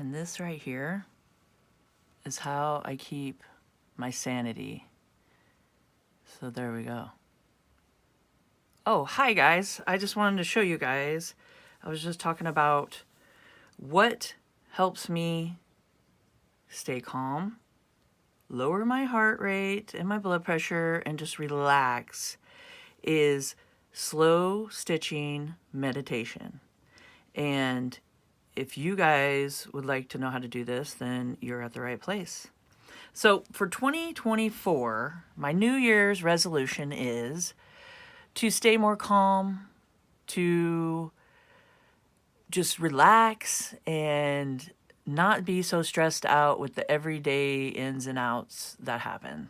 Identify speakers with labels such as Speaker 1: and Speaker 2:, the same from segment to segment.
Speaker 1: And this right here is how I keep my sanity. So there we go. Oh, hi guys. I just wanted to show you guys. I was just talking about what helps me stay calm, lower my heart rate and my blood pressure, and just relax is slow stitching meditation. And if you guys would like to know how to do this, then you're at the right place. So for 2024, my New Year's resolution is to stay more calm, to just relax and not be so stressed out with the everyday ins and outs that happen.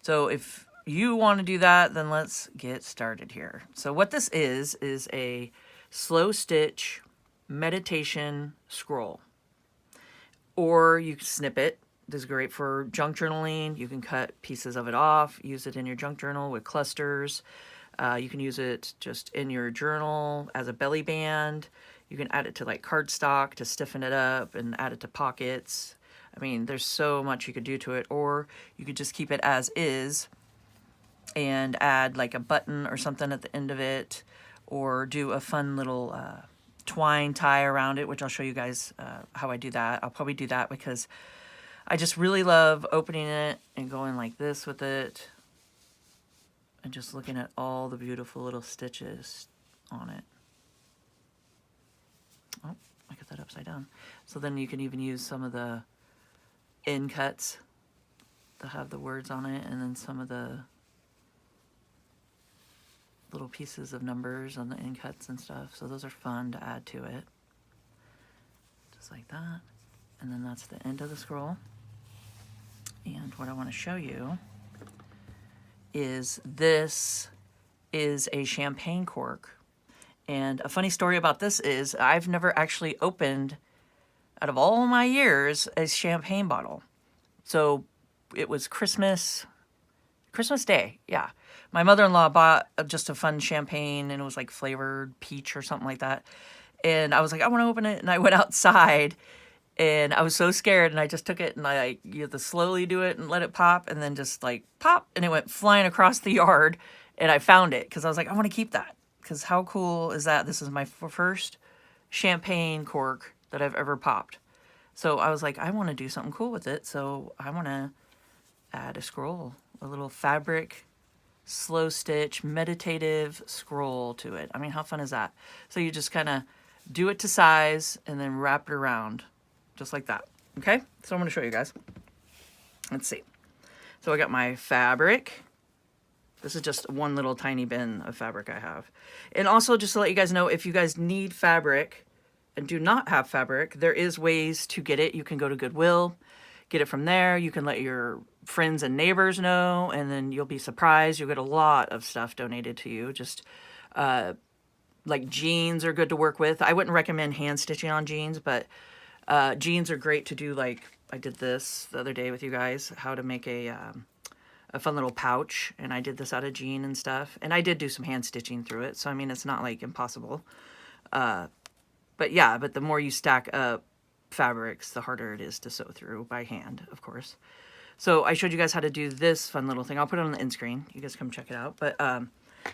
Speaker 1: So if you want to do that, then let's get started here. So what this is a slow stitch meditation scroll. Or you can snip it. This is great for junk journaling. You can cut pieces of it off, use it in your junk journal with clusters. You can use it just in your journal as a belly band. You can add it to like cardstock to stiffen it up and add it to pockets. I mean, there's so much you could do to it. Or you could just keep it as is and add like a button or something at the end of it, or do a fun little twine tie around it, which I'll show you guys how I do that. I'll probably do that because I just really love opening it and going like this with it and just looking at all the beautiful little stitches on it. Oh, I got that upside down. So then you can even use some of the end cuts that have the words on it, and then some of the little pieces of numbers on the end cuts and stuff. So those are fun to add to it. Just like that. And then that's the end of the scroll. And what I want to show you is this is a champagne cork. And a funny story about this is I've never actually opened, out of all my years, a champagne bottle. So it was Christmas Day, yeah. My mother-in-law bought just a fun champagne, and it was like flavored peach or something like that. And I was like, I want to open it. And I went outside, and I was so scared. And I just took it, and you have to slowly do it and let it pop, and then just like pop, and it went flying across the yard. And I found it because I was like, I want to keep that. Because how cool is that? This is my first champagne cork that I've ever popped. So I was like, I want to do something cool with it. So I want to add a scroll, a little fabric slow stitch meditative scroll to it. I mean, how fun is that? So you just kind of do it to size and then wrap it around just like that. Okay, so I'm going to show you guys. Let's see. So I got my fabric. This is just one little tiny bin of fabric I have. And also, just to let you guys know, if you guys need fabric and do not have fabric, there is ways to get it. You can go to Goodwill, get it from there. You can let your friends and neighbors know, and then you'll be surprised. You'll get a lot of stuff donated to you. Just like jeans are good to work with. I wouldn't recommend hand stitching on jeans, but jeans are great to do. Like I did this the other day with you guys, how to make a fun little pouch, and I did this out of jean and stuff. And I did do some hand stitching through it, so I mean, it's not like impossible. But yeah, but the more you stack up fabrics, the harder it is to sew through by hand, of course. So I showed you guys how to do this fun little thing. I'll put it on the end screen. You guys come check it out. But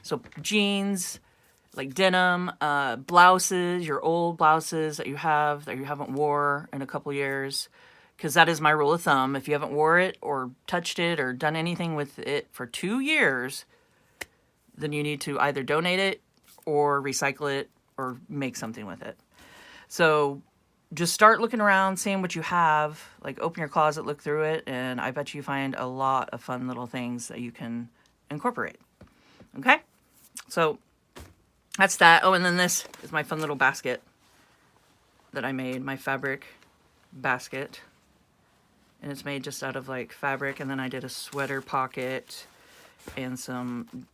Speaker 1: so jeans, like denim, blouses, your old blouses that you haven't wore in a couple years, because that is my rule of thumb. If you haven't wore it or touched it or done anything with it for 2 years, then you need to either donate it or recycle it or make something with it. So just start looking around, seeing what you have. Like open your closet, look through it, and I bet you find a lot of fun little things that you can incorporate. Okay? So that's that. Oh, and then this is my fun little basket that I made, my fabric basket. And it's made just out of like fabric, and then I did a sweater pocket and some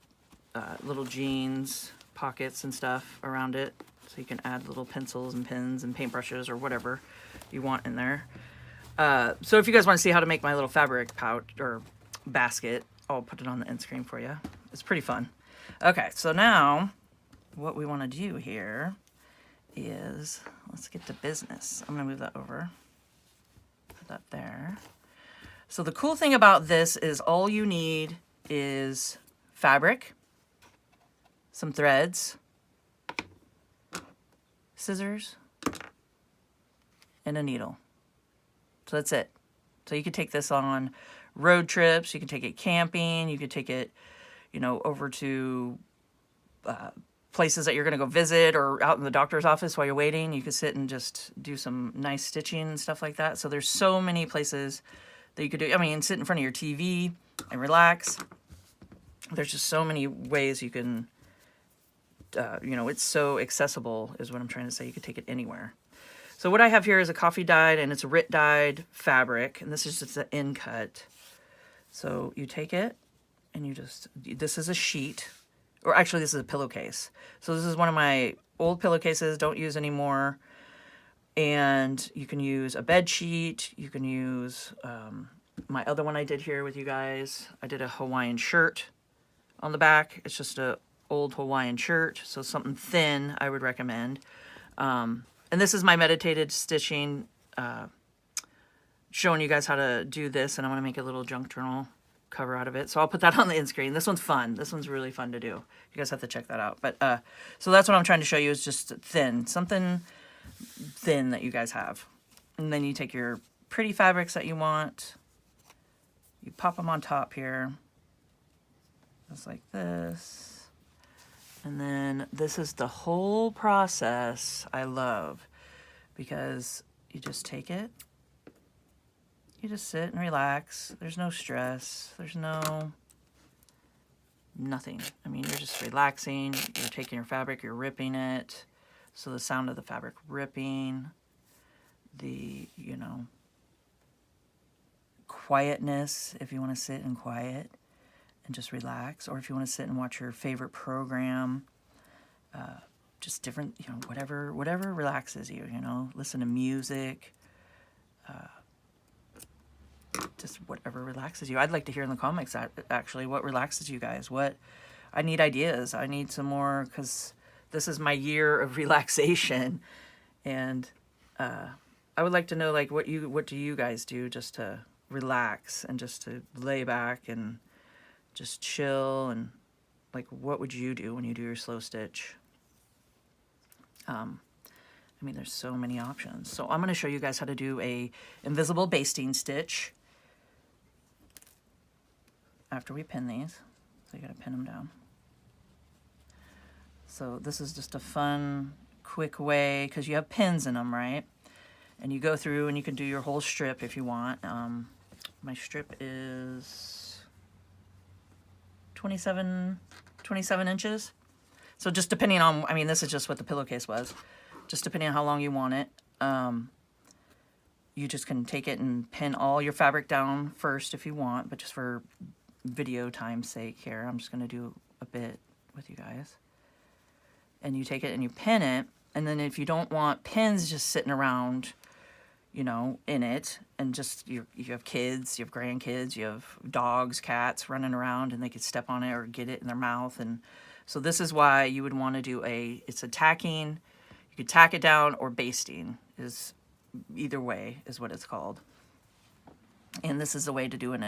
Speaker 1: little jeans pockets and stuff around it. So you can add little pencils and pens and paintbrushes or whatever you want in there. So if you guys want to see how to make my little fabric pouch or basket, I'll put it on the end screen for you. It's pretty fun. Okay, so now what we want to do here is, let's get to business. I'm going to move that over. that there. So the cool thing about this is all you need is fabric, some threads, scissors, and a needle. So that's it. So you could take this on road trips, you could take it camping, you could take it, you know, over to places that you're going to go visit, or out in the doctor's office while you're waiting. You could sit and just do some nice stitching and stuff like that. So there's so many places that you could do. I mean, sit in front of your TV and relax. There's just so many ways you can, you know, it's so accessible is what I'm trying to say. You could take it anywhere. So what I have here is a coffee dyed, and it's a RIT dyed fabric, and this is just an end cut. So you take it and you just, this is a sheet, or actually this is a pillowcase. So this is one of my old pillowcases, don't use anymore. And you can use a bed sheet. You can use my other one I did here with you guys. I did a Hawaiian shirt on the back. It's just a old Hawaiian shirt, so something thin I would recommend. And this is my meditated stitching, showing you guys how to do this, and I'm going to make a little junk journal cover out of it. So I'll put that on the end screen. This one's fun. This one's really fun to do. You guys have to check that out. But so that's what I'm trying to show you, is just thin, something thin that you guys have. And then you take your pretty fabrics that you want, you pop them on top here, just like this. And then this is the whole process I love, because you just take it, you just sit and relax. There's no stress. There's nothing. I mean, you're just relaxing. You're taking your fabric, you're ripping it. So the sound of the fabric ripping, the, you know, quietness, if you want to sit in quiet and just relax, or if you want to sit and watch your favorite program, just different, you know, whatever relaxes you, you know, listen to music, just whatever relaxes you. I'd like to hear in the comments actually what relaxes you guys. What, I need ideas. I need some more, because this is my year of relaxation, and I would like to know, like, what do you guys do just to relax and just to lay back and just chill, and like, what would you do when you do your slow stitch? I mean, there's so many options. So I'm going to show you guys how to do a invisible basting stitch after we pin these. So you got to pin them down. So this is just a fun, quick way, because you have pins in them, right? And you go through and you can do your whole strip if you want. My strip is 27 inches. So just depending on, I mean, this is just what the pillowcase was. Just depending on how long you want it. You just can take it and pin all your fabric down first if you want, but just for video time's sake here, I'm just going to do a bit with you guys. And you take it and you pin it, and then if you don't want pins just sitting around, you know, in it, and just you have kids, you have grandkids, you have dogs, cats running around, and they could step on it or get it in their mouth. And so this is why you would want to do it's a tacking. You could tack it down, or basting, is either way is what it's called. And this is a way to do an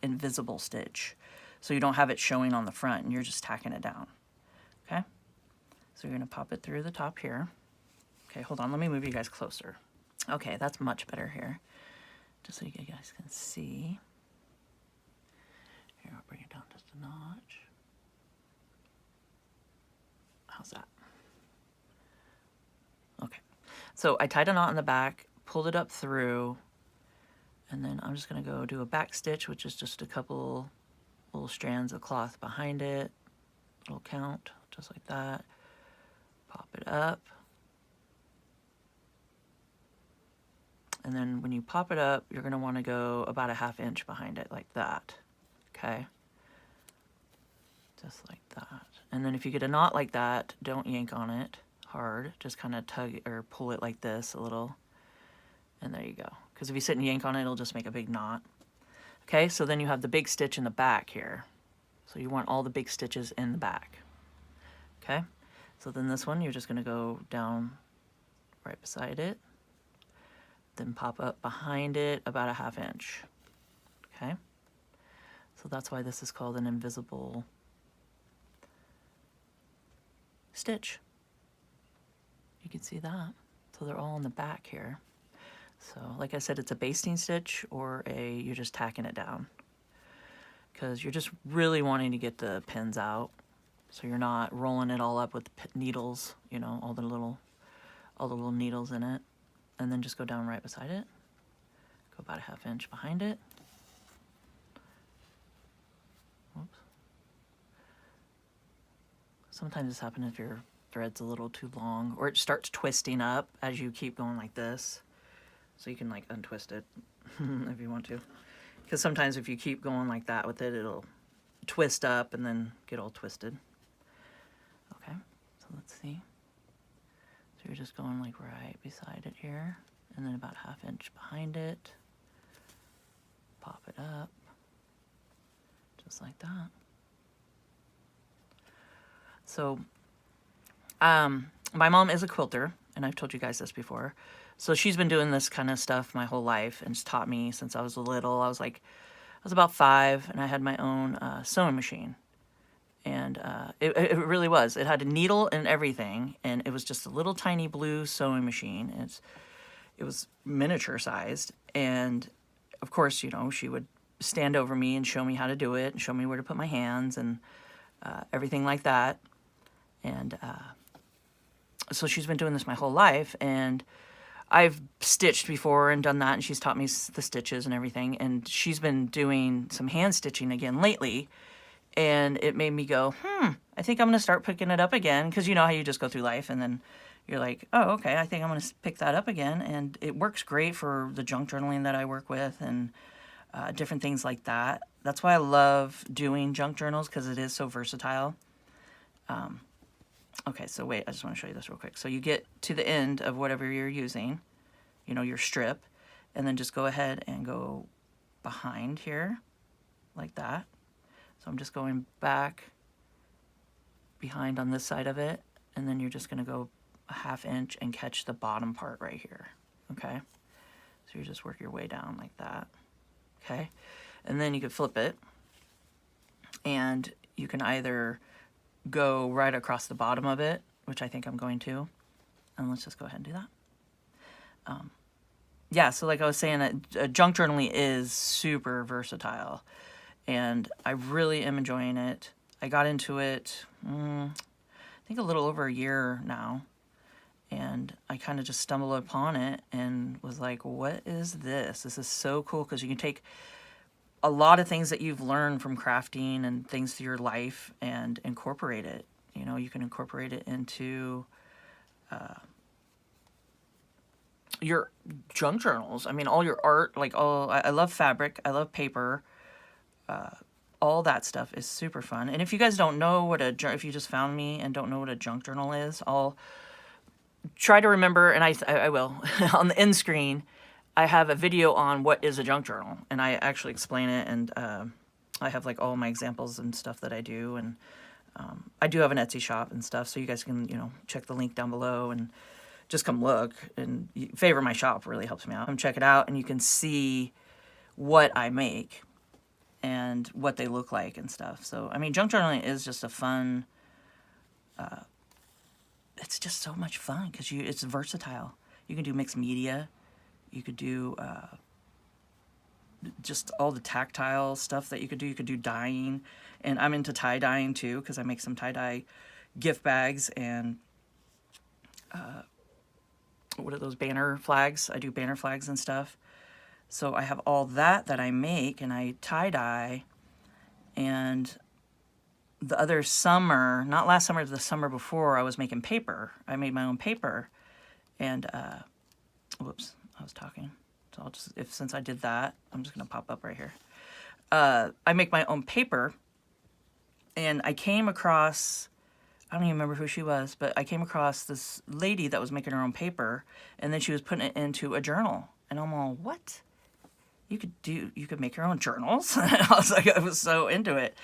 Speaker 1: invisible stitch, so you don't have it showing on the front and you're just tacking it down. Okay, so you're going to pop it through the top here. Okay, hold on, let me move you guys closer. Okay, that's much better here, just so you guys can see. Here, I'll bring it down just a notch. How's that? Okay, so I tied a knot in the back, pulled it up through, and then I'm just going to go do a back stitch, which is just a couple little strands of cloth behind it, little count, just like that. Pop it up. And then when you pop it up, you're going to want to go about a 1/2 inch behind it, like that. Okay? Just like that. And then if you get a knot like that, don't yank on it hard. Just kind of tug or pull it like this a little. And there you go. Because if you sit and yank on it, it'll just make a big knot. Okay, so then you have the big stitch in the back here. So you want all the big stitches in the back. Okay, so then this one, you're just going to go down right beside it. then pop up behind it about a 1/2 inch. Okay, so that's why this is called an invisible stitch. You can see that. So they're all in the back here. So like I said, it's a basting stitch or you're just tacking it down, because you're just really wanting to get the pins out. So you're not rolling it all up with needles, you know, all the little needles in it. And then just go down right beside it. Go about a 1/2 inch behind it. Whoops. Sometimes this happens if your thread's a little too long, or it starts twisting up as you keep going like this. So you can like untwist it if you want to. Because sometimes if you keep going like that with it, it'll twist up and then get all twisted. Okay, so let's see. So you're just going like right beside it here, and then about 1/2 inch behind it. Pop it up, just like that. So, my mom is a quilter, and I've told you guys this before. So she's been doing this kind of stuff my whole life, and it's taught me since I was little. I was about 5, and I had my own sewing machine. And it really was. It had a needle and everything, and it was just a little tiny blue sewing machine. It was miniature sized, and of course, you know, she would stand over me and show me how to do it, and show me where to put my hands, and everything like that. And so she's been doing this my whole life, and I've stitched before and done that, and she's taught me the stitches and everything, and she's been doing some hand stitching again lately. And it made me go, I think I'm going to start picking it up again. Because you know how you just go through life and then you're like, oh, okay, I think I'm going to pick that up again. And it works great for the junk journaling that I work with and different things like that. That's why I love doing junk journals, because it is so versatile. Okay, so wait, I just want to show you this real quick. So you get to the end of whatever you're using, you know, your strip, and then just go ahead and go behind here like that. So I'm just going back behind on this side of it, and then you're just going to go a 1/2 inch and catch the bottom part right here, okay? So you just work your way down like that, okay? And then you can flip it, and you can either go right across the bottom of it, which I think I'm going to, and let's just go ahead and do that. Yeah, so like I was saying, junk journaling is super versatile. And I really am enjoying it. I got into it, I think a little over a year now. And I kind of just stumbled upon it and was like, what is this? This is so cool, because you can take a lot of things that you've learned from crafting and things through your life and incorporate it. You know, you can incorporate it into your junk journals. I mean, all your art, like I love fabric, I love paper. All that stuff is super fun. And if you guys don't know if you just found me and don't know what a junk journal is, I'll try to remember, and I will. On the end screen, I have a video on what is a junk journal, and I actually explain it, and I have like all my examples and stuff that I do, and I do have an Etsy shop and stuff, so you guys can, you know, check the link down below and just come look, and favor my shop, really helps me out. Come check it out, and you can see what I make and what they look like and stuff. So, I mean, junk journaling is just a fun, it's just so much fun, because it's versatile. You can do mixed media. You could do just all the tactile stuff that you could do. You could do dyeing. And I'm into tie-dyeing too, because I make some tie-dye gift bags and what are those, banner flags? I do banner flags and stuff. So I have all that I make, and I tie-dye. And the other summer, not last summer, the summer before, I was making paper. I made my own paper. And, whoops, I was talking. So I'll just, since I did that, I'm just going to pop up right here. I make my own paper. And I came across, I don't even remember who she was, but I came across this lady that was making her own paper. And then she was putting it into a journal. And I'm all, what? You could make your own journals? I was like, I was so into it.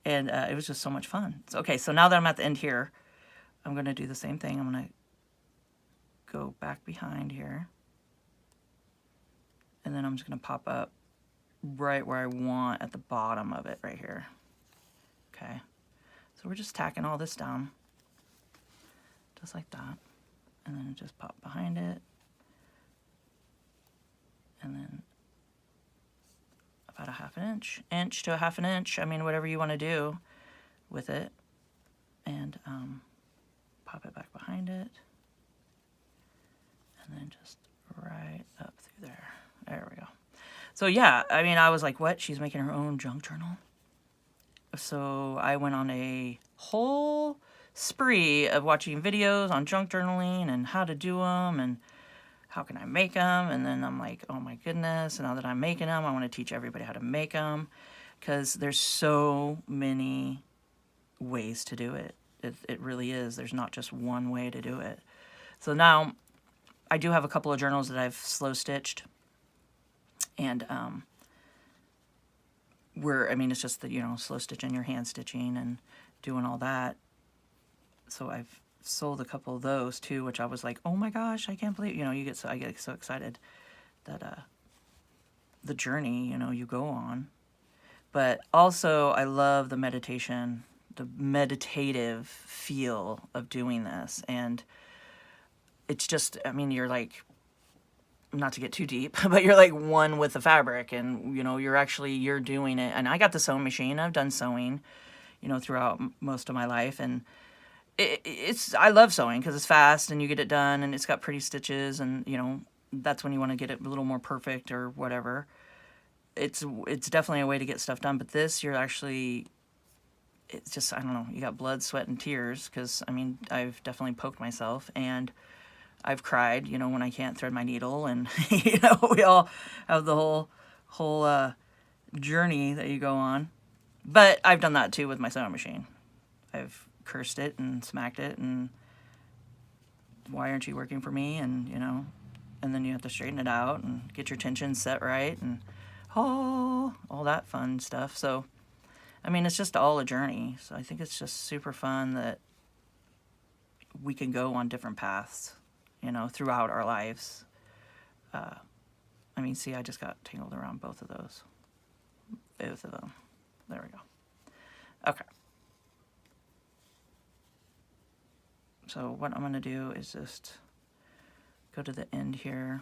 Speaker 1: And it was just so much fun. So, okay, so now that I'm at the end here, I'm going to do the same thing. I'm going to go back behind here. and then I'm just going to pop up right where I want at the bottom of it right here. Okay, so we're just tacking all this down just like that, and then just pop behind it, and then about a half an inch to a half an inch, I mean whatever you want to do with it, and pop it back behind it, and then just right up through there. There we go. So yeah, I mean, I was like, what? She's making her own junk journal? So I went on a whole spree of watching videos on junk journaling and how to do them and how can I make them. And then I'm like, oh my goodness, now that I'm making them, I want to teach everybody how to make them, because there's so many ways to do it. It really is. There's not just one way to do it. So now I do have a couple of journals that I've slow stitched, and I mean, it's just that, you know, slow stitching, your hand stitching and doing all that. So I've sold a couple of those too, which I was like, oh my gosh, I can't believe, you know, I get so excited that the journey, you know, you go on. But also I love the meditation, the meditative feel of doing this. And it's just, I mean, you're like, not to get too deep, but you're like one with the fabric, and, you know, you're doing it. And I got the sewing machine. I've done sewing, you know, throughout most of my life. And I love sewing because it's fast and you get it done and it's got pretty stitches, and, you know, that's when you want to get it a little more perfect or whatever. It's definitely a way to get stuff done. But this, it's just, I don't know, you got blood, sweat, and tears, because, I mean, I've definitely poked myself, and I've cried, you know, when I can't thread my needle, and, you know, we all have the whole journey that you go on. But I've done that too with my sewing machine. I've cursed it and smacked it, and why aren't you working for me? And, you know, and then you have to straighten it out and get your tension set right, and all that fun stuff. So, I mean, it's just all a journey. So I think it's just super fun that we can go on different paths, you know, throughout our lives. I mean, see, I just got tangled around both of those. Both of them. There we go. Okay. So what I'm going to do is just go to the end here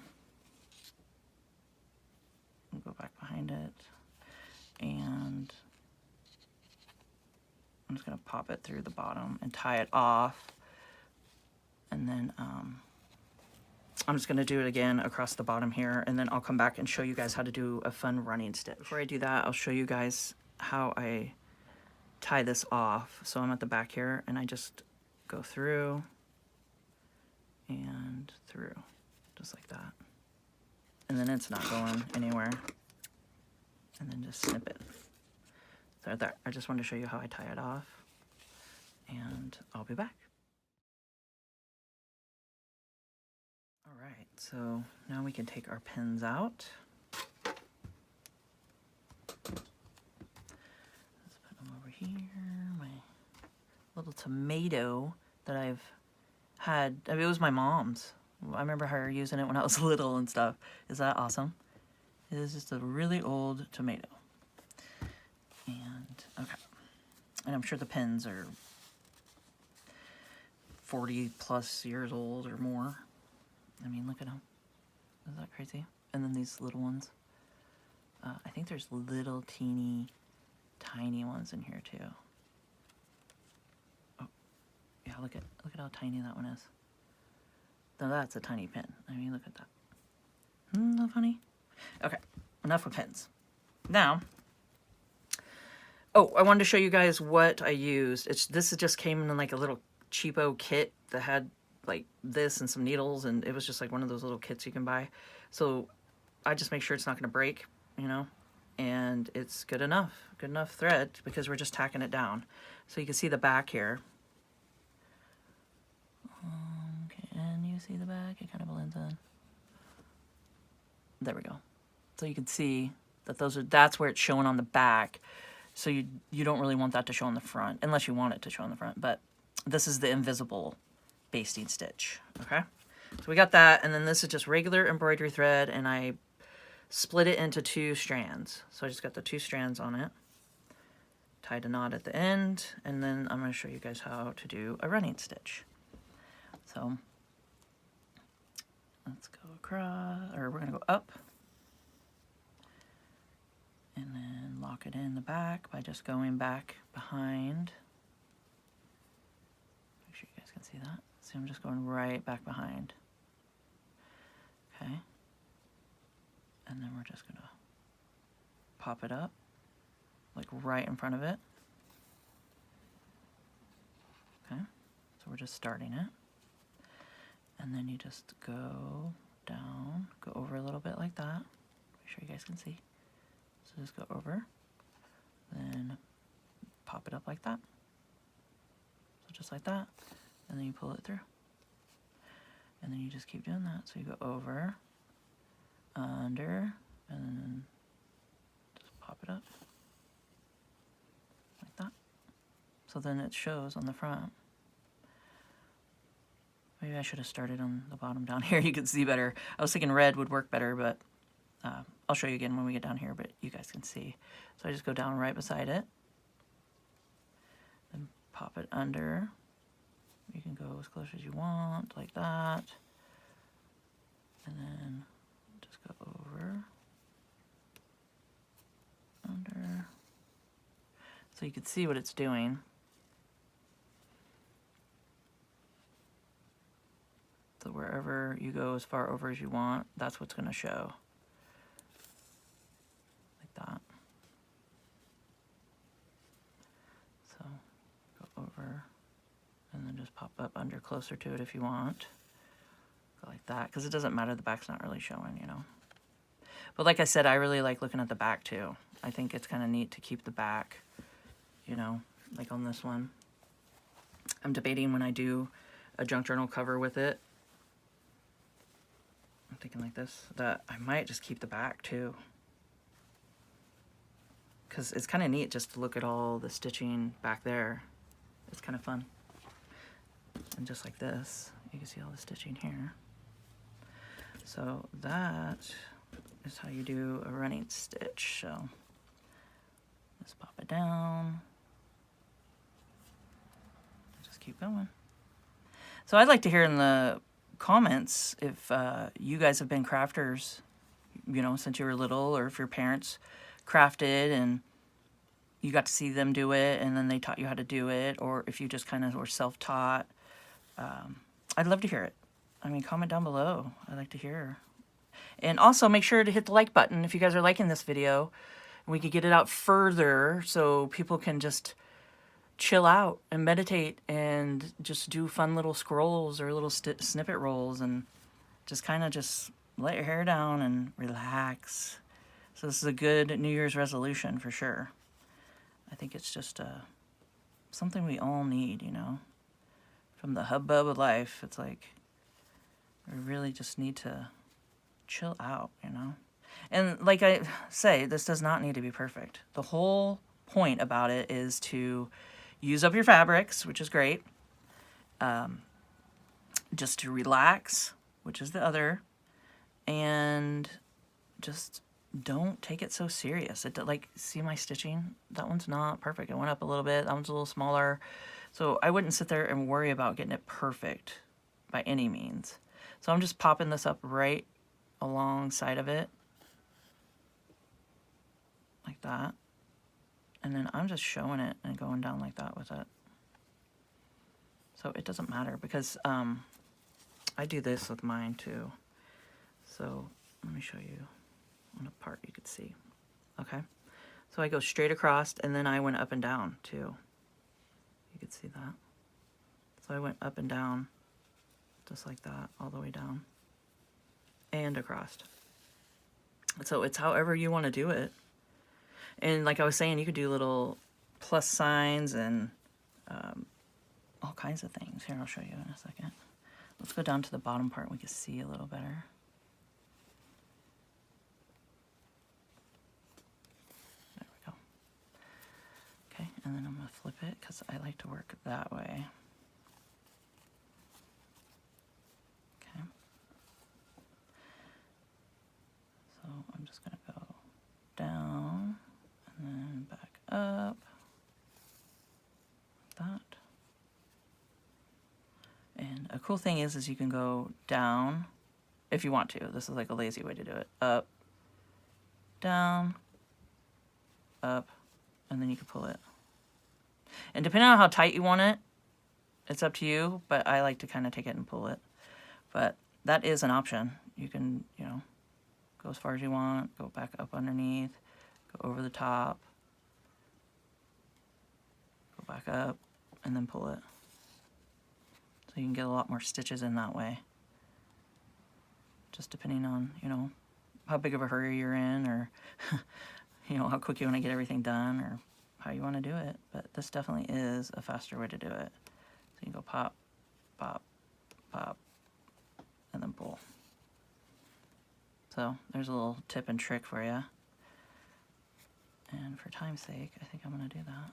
Speaker 1: and go back behind it. And I'm just going to pop it through the bottom and tie it off. And then I'm just going to do it again across the bottom here, and then I'll come back and show you guys how to do a fun running stitch. Before I do that, I'll show you guys how I tie this off. So I'm at the back here, and I just go through and through, just like that. And then it's not going anywhere. And then just snip it. So there, I just wanted to show you how I tie it off, and I'll be back. All right, so now we can take our pins out. Let's put them over here. My little tomato that I've had, I mean, it was my mom's. I remember her using it when I was little and stuff. Is that awesome? It is just a really old tomato. And, okay. And I'm sure the pins are 40 plus years old or more. I mean, look at them. Isn't that crazy? And then these little ones. I think there's little teeny, tiny ones in here too. Oh, yeah, look at how tiny that one is. Now that's a tiny pin. I mean, look at that. Isn't that funny? Okay, enough with pins. Now, oh, I wanted to show you guys what I used. This just came in like a little cheapo kit that had like this and some needles, and it was just like one of those little kits you can buy. So I just make sure it's not going to break, you know, and it's good enough thread, because we're just tacking it down. So you can see the back here. Can you see the back? It kind of blends in. There we go. So you can see that that's where it's showing on the back. So you don't really want that to show on the front, unless you want it to show on the front. But this is the invisible basting stitch, okay? So we got that, and then this is just regular embroidery thread, and I split it into 2 strands. So I just got the 2 strands on it, tied a knot at the end, and then I'm going to show you guys how to do a running stitch. So let's go across, or we're going to go up, and then lock it in the back by just going back behind. Make sure you guys can see that. See, I'm just going right back behind. Okay. And then we're just going to pop it up, like right in front of it. Okay. So we're just starting it. And then you just go down, go over a little bit like that. Make sure you guys can see. So just go over, then pop it up like that. So just like that, and then you pull it through. And then you just keep doing that. So you go over, under, and then just pop it up like that. So then it shows on the front. Maybe I should have started on the bottom down here. You could see better. I was thinking red would work better, but I'll show you again when we get down here, but you guys can see. So I just go down right beside it, then pop it under. You can go as close as you want, like that. And then just go over, under. So you can see what it's doing. So wherever you go as far over as you want, that's what's going to show. Like that. So go over and then just pop up under closer to it if you want. Go like that, because it doesn't matter, the back's not really showing, you know. But like I said, I really like looking at the back too. I think it's kind of neat to keep the back, you know, like on this one. I'm debating when I do a junk journal cover with it. I'm thinking like this, that I might just keep the back too. Because it's kind of neat just to look at all the stitching back there. It's kind of fun. And just like this, you can see all the stitching here. So that is how you do a running stitch. So let's pop it down. Just keep going. So I'd like to hear in the comments if you guys have been crafters, you know, since you were little, or if your parents crafted and you got to see them do it and then they taught you how to do it, or if you just kind of were self-taught. I'd love to hear it. I mean, comment down below. I'd like to hear. And also make sure to hit the like button if you guys are liking this video. We could get it out further so people can just chill out and meditate and just do fun little scrolls or little snippet rolls and just kind of just let your hair down and relax. So this is a good New Year's resolution for sure. I think it's just something we all need, you know. From the hubbub of life, it's like we really just need to chill out, you know. And like I say, this does not need to be perfect. The whole point about it is to use up your fabrics, which is great. Just to relax, which is the other. And just don't take it so serious. Like, see my stitching? That one's not perfect. It went up a little bit. That one's a little smaller. So I wouldn't sit there and worry about getting it perfect by any means. So I'm just popping this up right alongside of it. Like that. And then I'm just showing it and going down like that with it. So it doesn't matter because I do this with mine too. So let me show you on a part you could see. Okay. So I go straight across and then I went up and down too. You could see that. So I went up and down just like that all the way down and across. So it's however you want to do it. And like I was saying, you could do little plus signs and all kinds of things. Here, I'll show you in a second. Let's go down to the bottom part. We can see a little better. There we go. Okay, and then I'm going to flip it because I like to work that way. Okay. So I'm just going to go down and then back up, like that. And a cool thing is you can go down if you want to. This is like a lazy way to do it. Up, down, up, and then you can pull it. And depending on how tight you want it, it's up to you, but I like to kind of take it and pull it. But that is an option. You can, you know, go as far as you want, go back up underneath, go over the top, go back up, and then pull it. So you can get a lot more stitches in that way. Just depending on, you know, how big of a hurry you're in, or, you know, how quick you want to get everything done, or how you want to do it. But this definitely is a faster way to do it. So you can go pop, pop, pop, and then pull. So there's a little tip and trick for you. And for time's sake, I think I'm going to do that.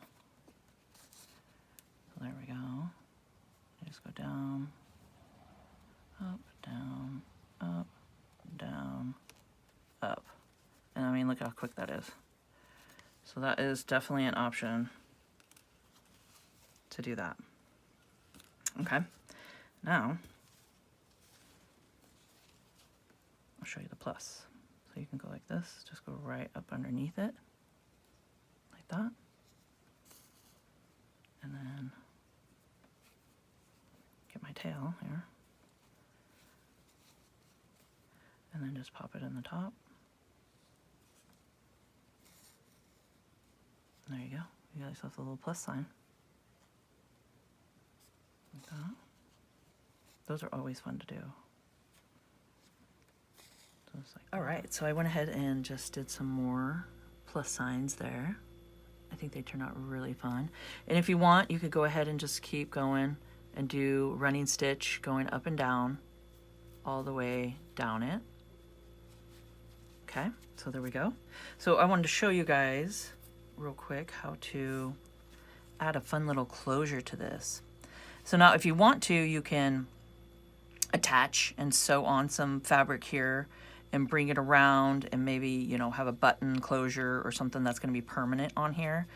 Speaker 1: So there we go. You just go down, up, down, up, down, up. And I mean, look how quick that is. So that is definitely an option to do that. Okay, now I'll show you the plus. So you can go like this, just go right up underneath it, like that. And then get my tail here. And then just pop it in the top. There you go. You got yourself a little plus sign. Like that. Those are always fun to do. So it's like, all right, so I went ahead and just did some more plus signs there. I think they turned out really fun. And if you want, you could go ahead and just keep going and do running stitch going up and down all the way down it. Okay, so there we go. So I wanted to show you guys real quick how to add a fun little closure to this. So now if you want to, you can attach and sew on some fabric here and bring it around and maybe, you know, have a button closure or something that's going to be permanent on here.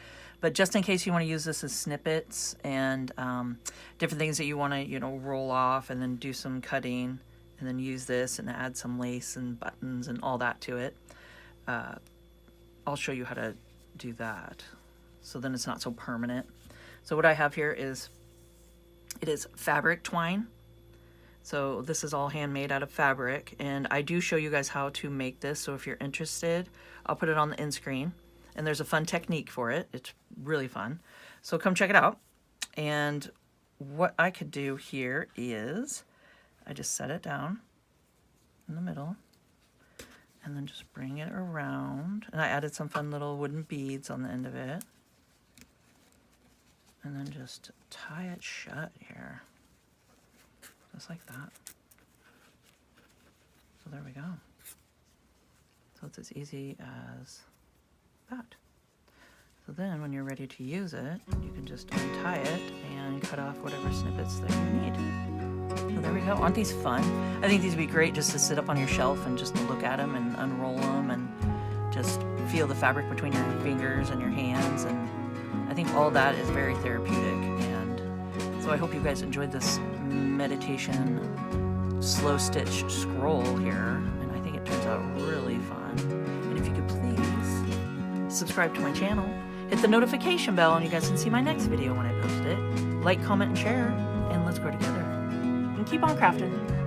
Speaker 1: But just in case you want to use this as snippets and different things that you want to, you know, roll off and then do some cutting and then use this and add some lace and buttons and all that to it, I'll show you how to do that. So then it's not so permanent. So what I have here is, it is fabric twine. So this is all handmade out of fabric, and I do show you guys how to make this. So if you're interested, I'll put it on the end screen, and there's a fun technique for it. It's really fun. So come check it out. And what I could do here is I just set it down in the middle and then just bring it around. And I added some fun little wooden beads on the end of it. And then just tie it shut here. Just like that. So there we go. So it's as easy as that. So then when you're ready to use it, you can just untie it and cut off whatever snippets that you need. So there we go. Aren't these fun? I think these would be great just to sit up on your shelf and just look at them and unroll them and just feel the fabric between your fingers and your hands. And I think all that is very therapeutic. And so I hope you guys enjoyed this meditation slow stitch scroll here. And I think it turns out really fun. And if you could please subscribe to my channel, hit the notification bell, and you guys can see my next video when I post it. Like, comment, and share, and let's grow together. And keep on crafting.